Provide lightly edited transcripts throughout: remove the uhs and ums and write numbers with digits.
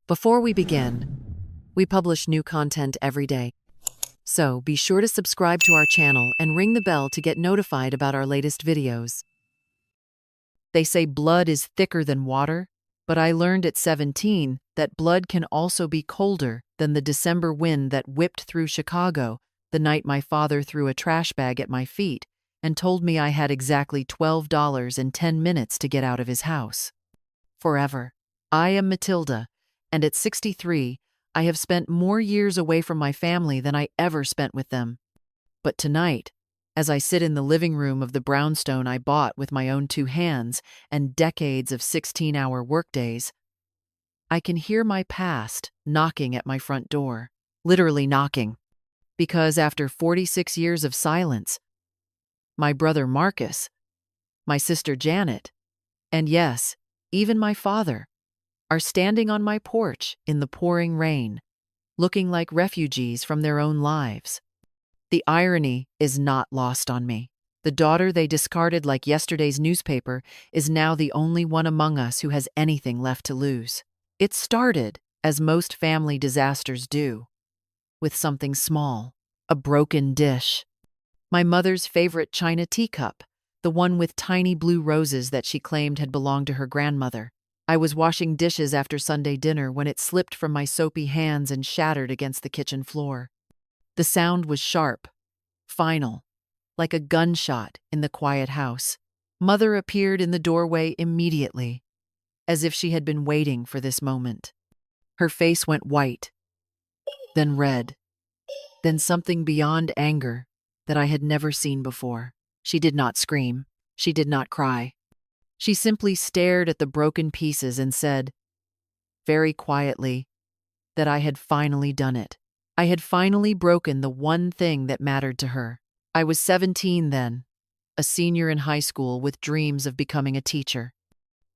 Before we begin, we publish new content every day. So be sure to subscribe to our channel and ring the bell to get notified about our latest videos. They say blood is thicker than water, but I learned at 17 that blood can also be colder than the December wind that whipped through Chicago the night my father threw a trash bag at my feet and told me I had exactly $12 and 10 minutes to get out of his house. Forever. I am Matilda, and at 63, I have spent more years away from my family than I ever spent with them. But tonight, as I sit in the living room of the brownstone I bought with my own two hands and decades of 16-hour workdays, I can hear my past knocking at my front door, literally knocking. Because after 46 years of silence, my brother Marcus, my sister Janet, and yes, even my father, are standing on my porch in the pouring rain, looking like refugees from their own lives. The irony is not lost on me. The daughter they discarded like yesterday's newspaper is now the only one among us who has anything left to lose. It started, as most family disasters do, with something small, a broken dish. My mother's favorite china teacup, the one with tiny blue roses that she claimed had belonged to her grandmother. I was washing dishes after Sunday dinner when it slipped from my soapy hands and shattered against the kitchen floor. The sound was sharp, final, like a gunshot in the quiet house. Mother appeared in the doorway immediately, as if she had been waiting for this moment. Her face went white, then red, then something beyond anger that I had never seen before. She did not scream. She did not cry. She simply stared at the broken pieces and said, very quietly, that I had finally done it. I had finally broken the one thing that mattered to her. I was 17 then, a senior in high school with dreams of becoming a teacher.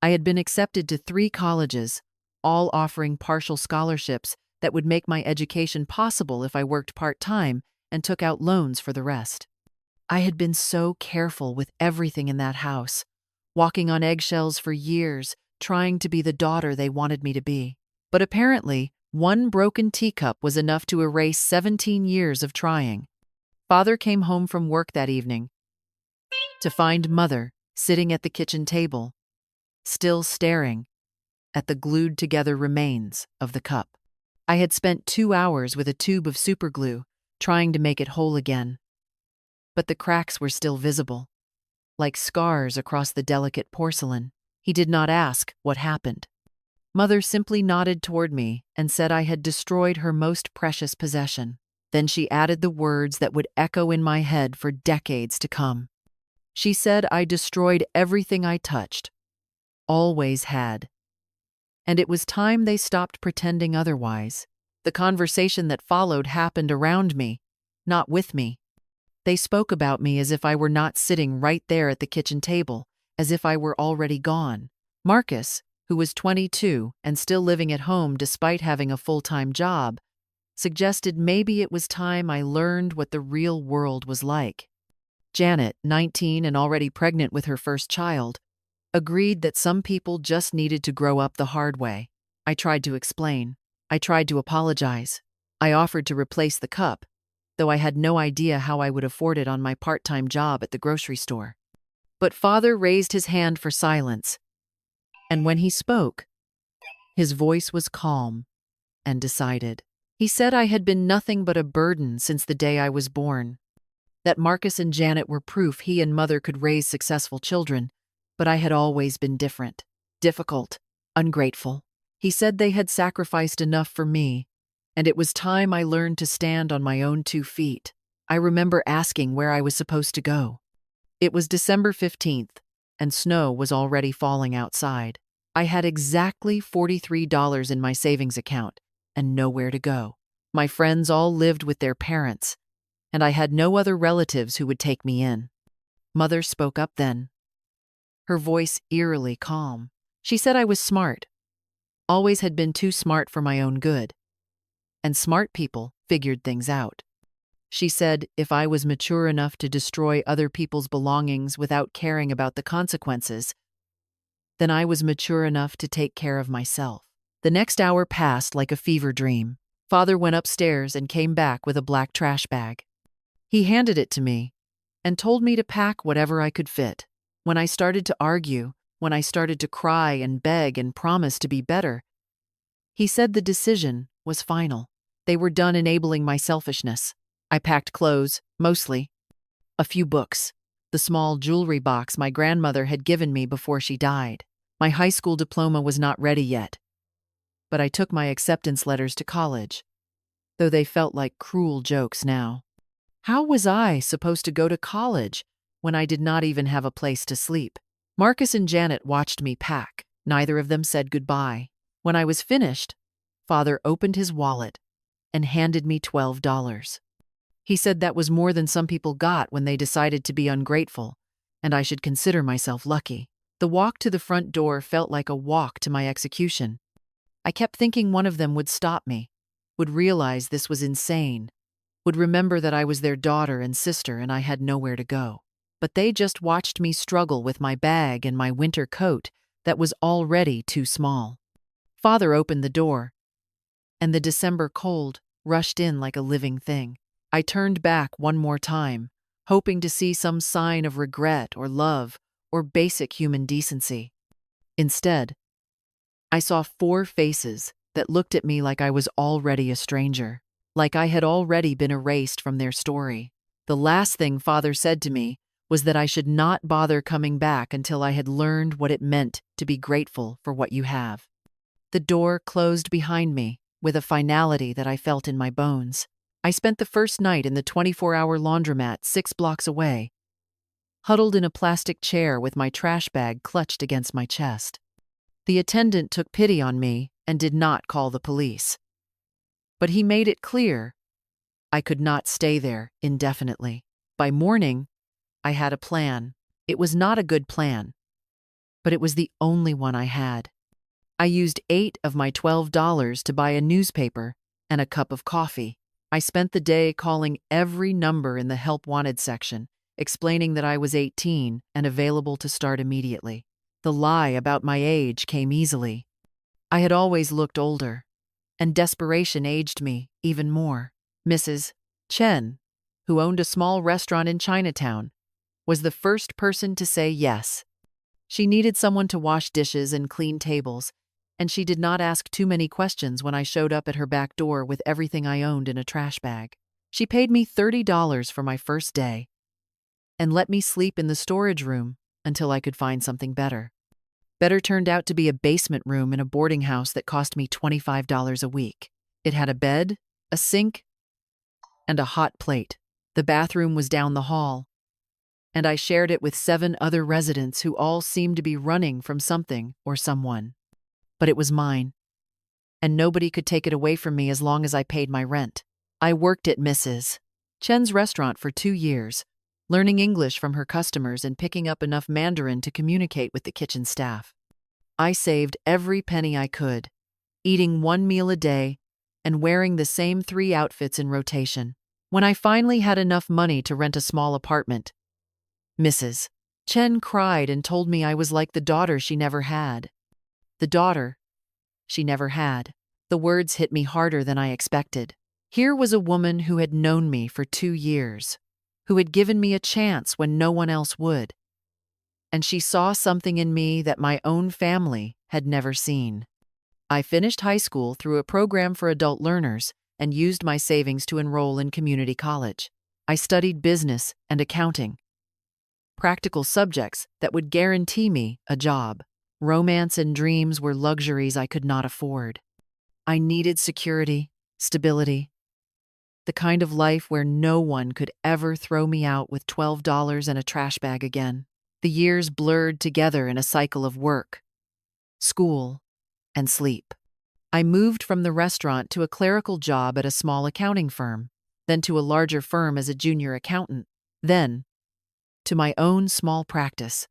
I had been accepted to 3 colleges, all offering partial scholarships that would make my education possible if I worked part-time and took out loans for the rest. I had been so careful with everything in that house, walking on eggshells for years, trying to be the daughter they wanted me to be. But apparently, one broken teacup was enough to erase 17 years of trying. Father came home from work that evening to find Mother sitting at the kitchen table, still staring at the glued-together remains of the cup. I had spent 2 hours with a tube of superglue, trying to make it whole again. But the cracks were still visible, like scars across the delicate porcelain. He did not ask what happened. Mother simply nodded toward me and said I had destroyed her most precious possession. Then she added the words that would echo in my head for decades to come. She said I destroyed everything I touched, always had. And it was time they stopped pretending otherwise. The conversation that followed happened around me, not with me. They spoke about me as if I were not sitting right there at the kitchen table, as if I were already gone. Marcus, who was 22 and still living at home despite having a full-time job, suggested maybe it was time I learned what the real world was like. Janet, 19 and already pregnant with her first child, agreed that some people just needed to grow up the hard way. I tried to explain. I tried to apologize. I offered to replace the cup, though I had no idea how I would afford it on my part-time job at the grocery store. But Father raised his hand for silence, and when he spoke, his voice was calm and decided. He said I had been nothing but a burden since the day I was born, that Marcus and Janet were proof he and Mother could raise successful children, but I had always been different, difficult, ungrateful. He said they had sacrificed enough for me, and it was time I learned to stand on my own 2 feet. I remember asking where I was supposed to go. It was December 15th, and snow was already falling outside. I had exactly $43 in my savings account and nowhere to go. My friends all lived with their parents, and I had no other relatives who would take me in. Mother spoke up then, her voice eerily calm. She said I was smart, always had been too smart for my own good, and smart people figured things out. She said if I was mature enough to destroy other people's belongings without caring about the consequences, then I was mature enough to take care of myself. The next hour passed like a fever dream. Father went upstairs and came back with a black trash bag. He handed it to me and told me to pack whatever I could fit. When I started to argue, when I started to cry and beg and promise to be better, he said the decision was final. They were done enabling my selfishness. I packed clothes, mostly. A few books. The small jewelry box my grandmother had given me before she died. My high school diploma was not ready yet, but I took my acceptance letters to college, though they felt like cruel jokes now. How was I supposed to go to college when I did not even have a place to sleep? Marcus and Janet watched me pack. Neither of them said goodbye. When I was finished, Father opened his wallet and handed me $12. He said that was more than some people got when they decided to be ungrateful, and I should consider myself lucky. The walk to the front door felt like a walk to my execution. I kept thinking one of them would stop me, would realize this was insane, would remember that I was their daughter and sister and I had nowhere to go. But they just watched me struggle with my bag and my winter coat that was already too small. Father opened the door, and the December cold rushed in like a living thing. I turned back one more time, hoping to see some sign of regret or love or basic human decency. Instead, I saw 4 faces that looked at me like I was already a stranger, like I had already been erased from their story. The last thing Father said to me was that I should not bother coming back until I had learned what it meant to be grateful for what you have. The door closed behind me with a finality that I felt in my bones. I spent the first night in the 24-hour laundromat 6 blocks away, huddled in a plastic chair with my trash bag clutched against my chest. The attendant took pity on me and did not call the police. But he made it clear I could not stay there indefinitely. By morning, I had a plan. It was not a good plan, but it was the only one I had. I used $8 of my $12 to buy a newspaper and a cup of coffee. I spent the day calling every number in the help wanted section, explaining that I was 18 and available to start immediately. The lie about my age came easily. I had always looked older, and desperation aged me even more. Mrs. Chen, who owned a small restaurant in Chinatown, was the first person to say yes. She needed someone to wash dishes and clean tables, and she did not ask too many questions when I showed up at her back door with everything I owned in a trash bag. She paid me $30 for my first day and let me sleep in the storage room until I could find something better. Better turned out to be a basement room in a boarding house that cost me $25 a week. It had a bed, a sink, and a hot plate. The bathroom was down the hall, and I shared it with 7 other residents who all seemed to be running from something or someone. But it was mine, and nobody could take it away from me as long as I paid my rent. I worked at Mrs. Chen's restaurant for 2 years, learning English from her customers and picking up enough Mandarin to communicate with the kitchen staff. I saved every penny I could, eating 1 meal a day and wearing the same 3 outfits in rotation. When I finally had enough money to rent a small apartment, Mrs. Chen cried and told me I was like the daughter she never had. The daughter she never had. The words hit me harder than I expected. Here was a woman who had known me for 2 years, who had given me a chance when no one else would. And she saw something in me that my own family had never seen. I finished high school through a program for adult learners and used my savings to enroll in community college. I studied business and accounting, practical subjects that would guarantee me a job. Romance and dreams were luxuries I could not afford. I needed security, stability, the kind of life where no one could ever throw me out with $12 and a trash bag again. The years blurred together in a cycle of work, school, and sleep. I moved from the restaurant to a clerical job at a small accounting firm, then to a larger firm as a junior accountant, then to my own small practice,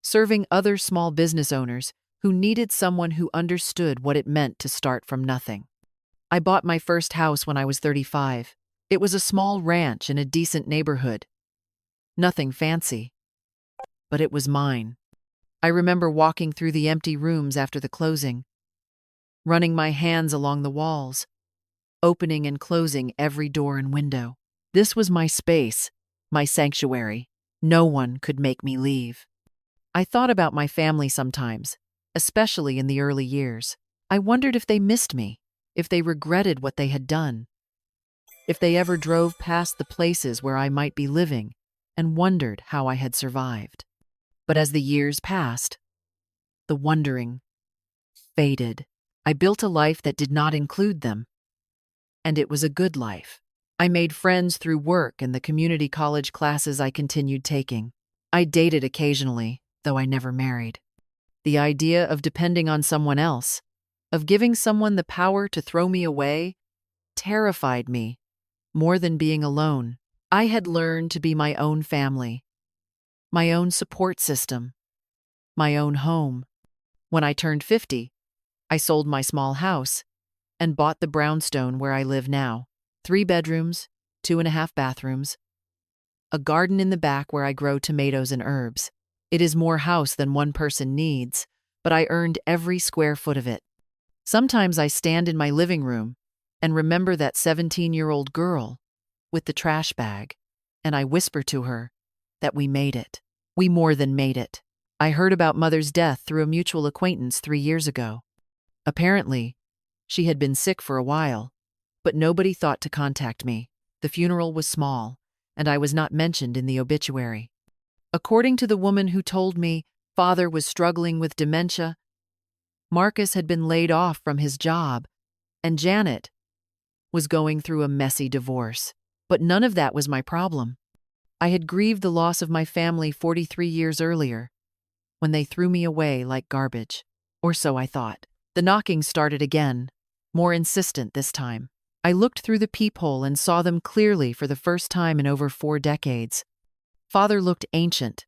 serving other small business owners who needed someone who understood what it meant to start from nothing. I bought my first house when I was 35. It was a small ranch in a decent neighborhood. Nothing fancy, but it was mine. I remember walking through the empty rooms after the closing, running my hands along the walls, opening and closing every door and window. This was my space, my sanctuary. No one could make me leave. I thought about my family sometimes, especially in the early years. I wondered if they missed me, if they regretted what they had done, if they ever drove past the places where I might be living and wondered how I had survived. But as the years passed, the wondering faded. I built a life that did not include them, and it was a good life. I made friends through work and the community college classes I continued taking. I dated occasionally, though I never married. The idea of depending on someone else, of giving someone the power to throw me away, terrified me more than being alone. I had learned to be my own family, my own support system, my own home. When I turned 50, I sold my small house and bought the brownstone where I live now. 3 bedrooms, 2.5 bathrooms, a garden in the back where I grow tomatoes and herbs. It is more house than one person needs, but I earned every square foot of it. Sometimes I stand in my living room and remember that 17-year-old girl with the trash bag, and I whisper to her that we made it. We more than made it. I heard about Mother's death through a mutual acquaintance 3 years ago. Apparently, she had been sick for a while, but nobody thought to contact me. The funeral was small, and I was not mentioned in the obituary. According to the woman who told me Father was struggling with dementia, Marcus had been laid off from his job, and Janet was going through a messy divorce. But none of that was my problem. I had grieved the loss of my family 43 years earlier, when they threw me away like garbage. Or so I thought. The knocking started again, more insistent this time. I looked through the peephole and saw them clearly for the first time in over 4 decades. Father looked ancient,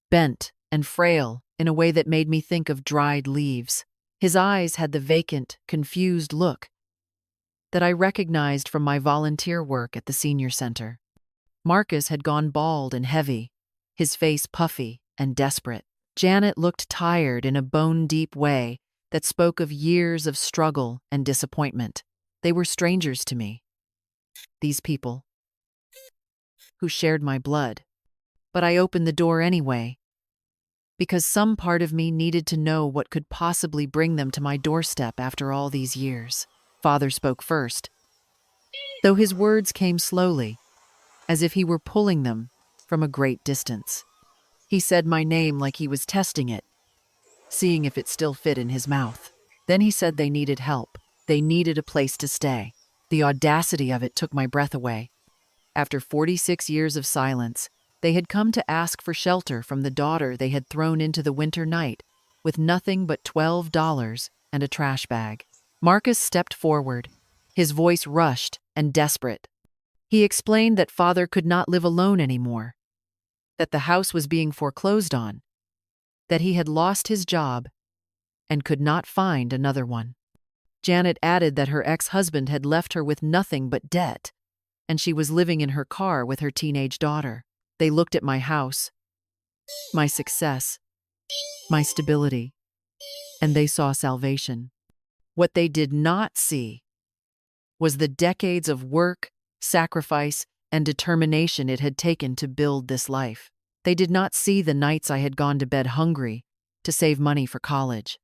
bent, and frail in a way that made me think of dried leaves. His eyes had the vacant, confused look that I recognized from my volunteer work at the senior center. Marcus had gone bald and heavy, his face puffy and desperate. Janet looked tired in a bone-deep way that spoke of years of struggle and disappointment. They were strangers to me, these people who shared my blood. But I opened the door anyway, because some part of me needed to know what could possibly bring them to my doorstep after all these years. Father spoke first, though his words came slowly, as if he were pulling them from a great distance. He said my name like he was testing it, seeing if it still fit in his mouth. Then he said they needed help. They needed a place to stay. The audacity of it took my breath away. After 46 years of silence, they had come to ask for shelter from the daughter they had thrown into the winter night with nothing but $12 and a trash bag. Marcus stepped forward, his voice rushed and desperate. He explained that Father could not live alone anymore, that the house was being foreclosed on, that he had lost his job and could not find another one. Janet added that her ex-husband had left her with nothing but debt, and she was living in her car with her teenage daughter. They looked at my house, my success, my stability, and they saw salvation. What they did not see was the decades of work, sacrifice, and determination it had taken to build this life. They did not see the nights I had gone to bed hungry to save money for college.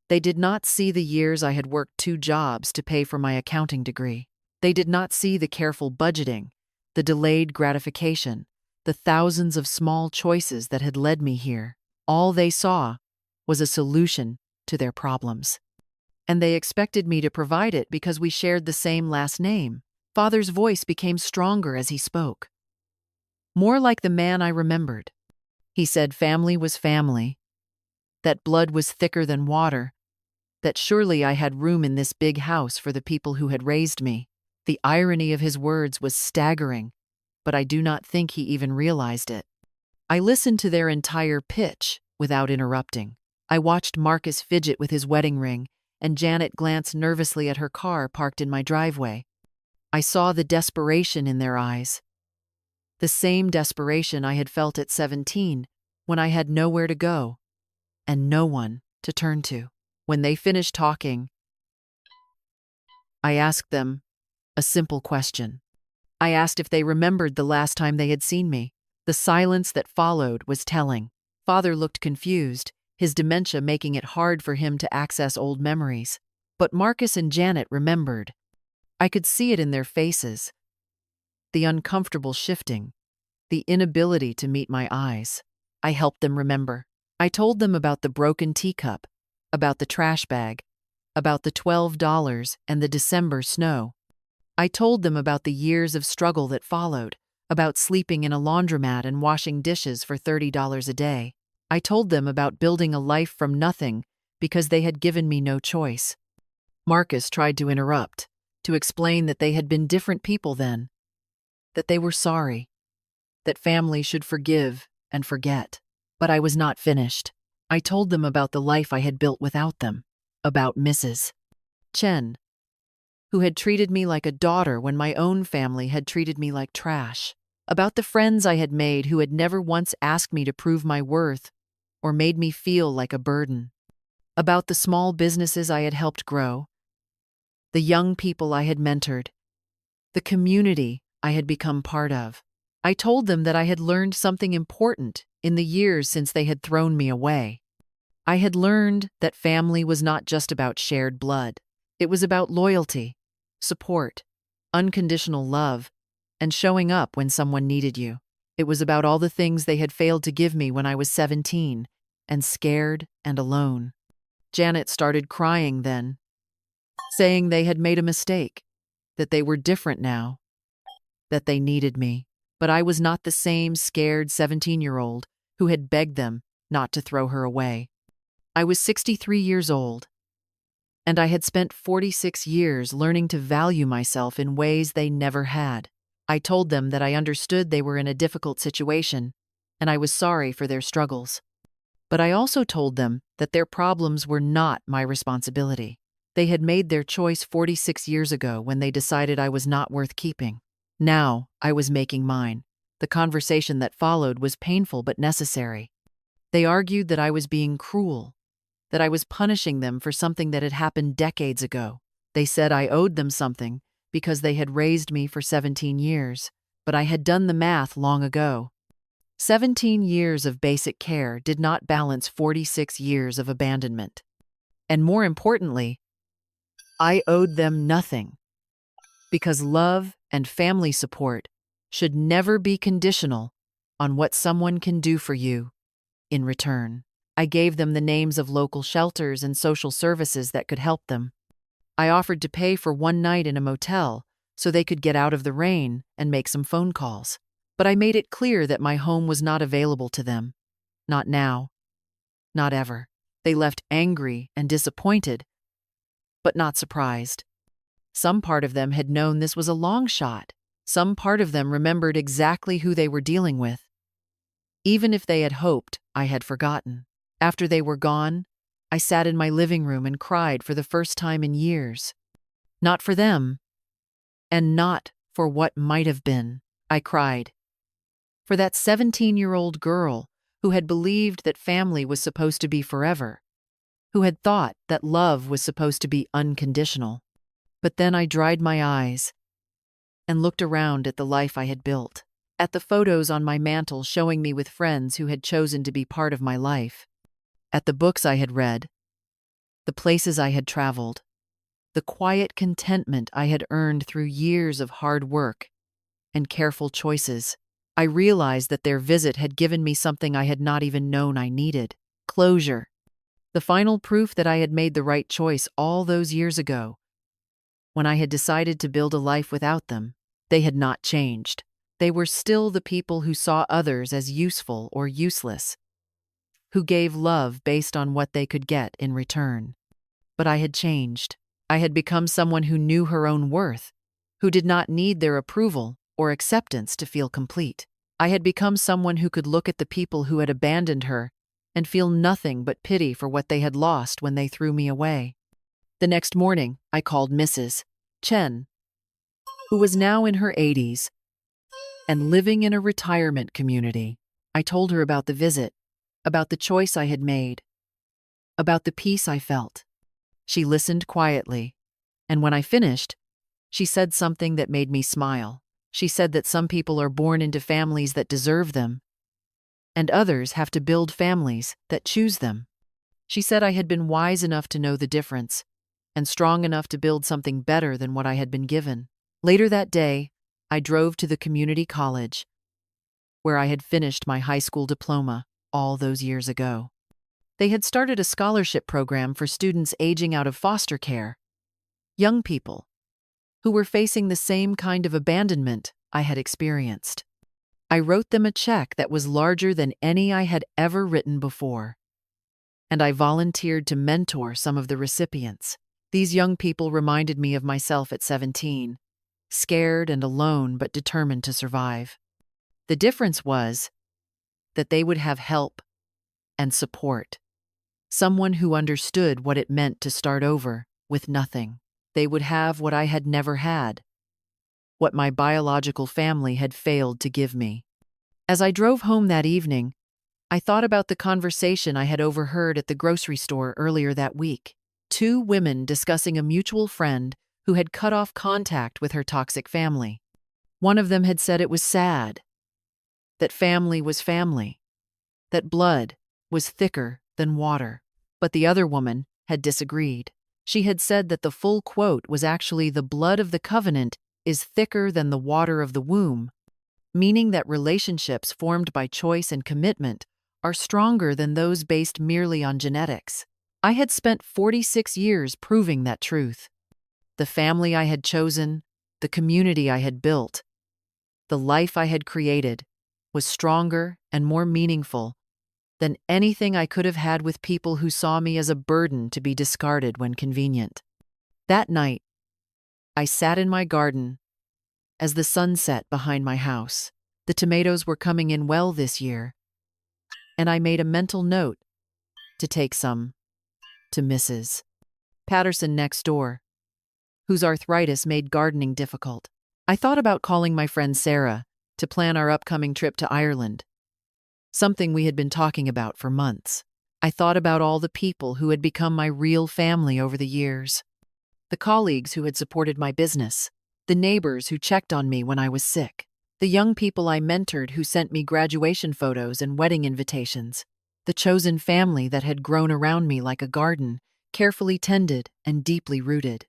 They did not see the years I had worked 2 jobs to pay for my accounting degree. They did not see the careful budgeting, the delayed gratification, the thousands of small choices that had led me here. All they saw was a solution to their problems. And they expected me to provide it because we shared the same last name. Father's voice became stronger as he spoke, more like the man I remembered. He said family was family, that blood was thicker than water, that surely I had room in this big house for the people who had raised me. The irony of his words was staggering, but I do not think he even realized it. I listened to their entire pitch without interrupting. I watched Marcus fidget with his wedding ring, and Janet glanced nervously at her car parked in my driveway. I saw the desperation in their eyes, the same desperation I had felt at 17 when I had nowhere to go and no one to turn to. When they finished talking, I asked them a simple question. I asked if they remembered the last time they had seen me. The silence that followed was telling. Father looked confused, his dementia making it hard for him to access old memories. But Marcus and Janet remembered. I could see it in their faces. The uncomfortable shifting, the inability to meet my eyes. I helped them remember. I told them about the broken teacup, about the trash bag, about the $12 and the December snow. I told them about the years of struggle that followed, about sleeping in a laundromat and washing dishes for $30 a day. I told them about building a life from nothing because they had given me no choice. Marcus tried to interrupt, to explain that they had been different people then, that they were sorry, that family should forgive and forget. But I was not finished. I told them about the life I had built without them, about Mrs. Chen, who had treated me like a daughter when my own family had treated me like trash, about the friends I had made who had never once asked me to prove my worth or made me feel like a burden, about the small businesses I had helped grow, the young people I had mentored, the community I had become part of. I told them that I had learned something important in the years since they had thrown me away. I had learned that family was not just about shared blood. It was about loyalty, support, unconditional love, and showing up when someone needed you. It was about all the things they had failed to give me when I was 17 and scared and alone. Janet started crying then, saying they had made a mistake, that they were different now, that they needed me. But I was not the same scared 17-year-old who had begged them not to throw her away. I was 63 years old, and I had spent 46 years learning to value myself in ways they never had. I told them that I understood they were in a difficult situation, and I was sorry for their struggles. But I also told them that their problems were not my responsibility. They had made their choice 46 years ago when they decided I was not worth keeping. Now, I was making mine. The conversation that followed was painful but necessary. They argued that I was being cruel, that I was punishing them for something that had happened decades ago. They said I owed them something because they had raised me for 17 years, but I had done the math long ago. 17 years of basic care did not balance 46 years of abandonment. And more importantly, I owed them nothing, because love and family support should never be conditional on what someone can do for you in return. I gave them the names of local shelters and social services that could help them. I offered to pay for one night in a motel so they could get out of the rain and make some phone calls. But I made it clear that my home was not available to them. Not now. Not ever. They left angry and disappointed, but not surprised. Some part of them had known this was a long shot. Some part of them remembered exactly who they were dealing with. Even if they had hoped I had forgotten. After they were gone, I sat in my living room and cried for the first time in years. Not for them, and not for what might have been. I cried for that 17-year-old girl who had believed that family was supposed to be forever, who had thought that love was supposed to be unconditional. But then I dried my eyes and looked around at the life I had built, at the photos on my mantle showing me with friends who had chosen to be part of my life, at the books I had read, the places I had traveled, the quiet contentment I had earned through years of hard work and careful choices. I realized that their visit had given me something I had not even known I needed: closure. The final proof that I had made the right choice all those years ago. When I had decided to build a life without them, they had not changed. They were still the people who saw others as useful or useless, who gave love based on what they could get in return. But I had changed. I had become someone who knew her own worth, who did not need their approval or acceptance to feel complete. I had become someone who could look at the people who had abandoned her and feel nothing but pity for what they had lost when they threw me away. The next morning, I called Mrs. Chen, who was now in her 80s and living in a retirement community. I told her about the visit, about the choice I had made, about the peace I felt. She listened quietly, and when I finished, She said something that made me smile. She said that some people are born into families that deserve them, and others have to build families that choose them. She said I had been wise enough to know the difference, and strong enough to build something better than what I had been given. Later that day, I drove to the community college, where I had finished my high school diploma all those years ago. They had started a scholarship program for students aging out of foster care, young people who were facing the same kind of abandonment I had experienced. I wrote them a check that was larger than any I had ever written before, and I volunteered to mentor some of the recipients. These young people reminded me of myself at 17, scared and alone but determined to survive. The difference was that they would have help and support, someone who understood what it meant to start over with nothing. They would have what I had never had, what my biological family had failed to give me. As I drove home that evening, I thought about the conversation I had overheard at the grocery store earlier that week. Two women discussing a mutual friend who had cut off contact with her toxic family. One of them had said it was sad, that family was family, that blood was thicker than water. But the other woman had disagreed. She had said that the full quote was actually the blood of the covenant is thicker than the water of the womb, meaning that relationships formed by choice and commitment are stronger than those based merely on genetics. I had spent 46 years proving that truth. The family I had chosen, the community I had built, the life I had created was stronger and more meaningful than anything I could have had with people who saw me as a burden to be discarded when convenient. That night, I sat in my garden as the sun set behind my house. The tomatoes were coming in well this year, and I made a mental note to take some to Mrs. Patterson next door, whose arthritis made gardening difficult. I thought about calling my friend Sarah to plan our upcoming trip to Ireland, something we had been talking about for months. I thought about all the people who had become my real family over the years. The colleagues who had supported my business, the neighbors who checked on me when I was sick, the young people I mentored who sent me graduation photos and wedding invitations, the chosen family that had grown around me like a garden, carefully tended and deeply rooted.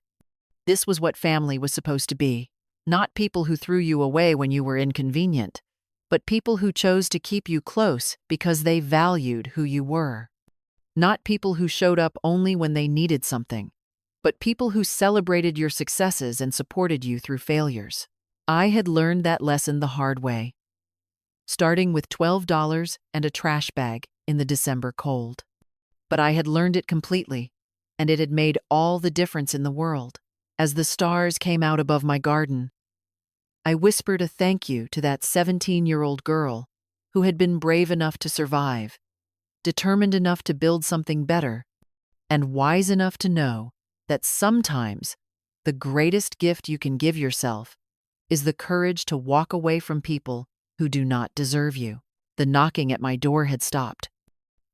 This was what family was supposed to be, not people who threw you away when you were inconvenient, but people who chose to keep you close because they valued who you were. Not people who showed up only when they needed something, but people who celebrated your successes and supported you through failures. I had learned that lesson the hard way, starting with $12 and a trash bag in the December cold. But I had learned it completely, and it had made all the difference in the world. As the stars came out above my garden, I whispered a thank you to that 17-year-old girl who had been brave enough to survive, determined enough to build something better, and wise enough to know that sometimes the greatest gift you can give yourself is the courage to walk away from people who do not deserve you. The knocking at my door had stopped.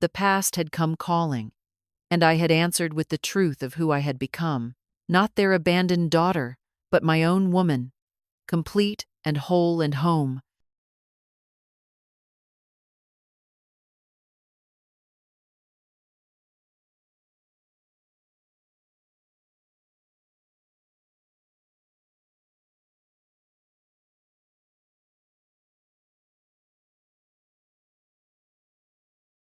The past had come calling, and I had answered with the truth of who I had become, not their abandoned daughter, but my own woman, complete and whole and home,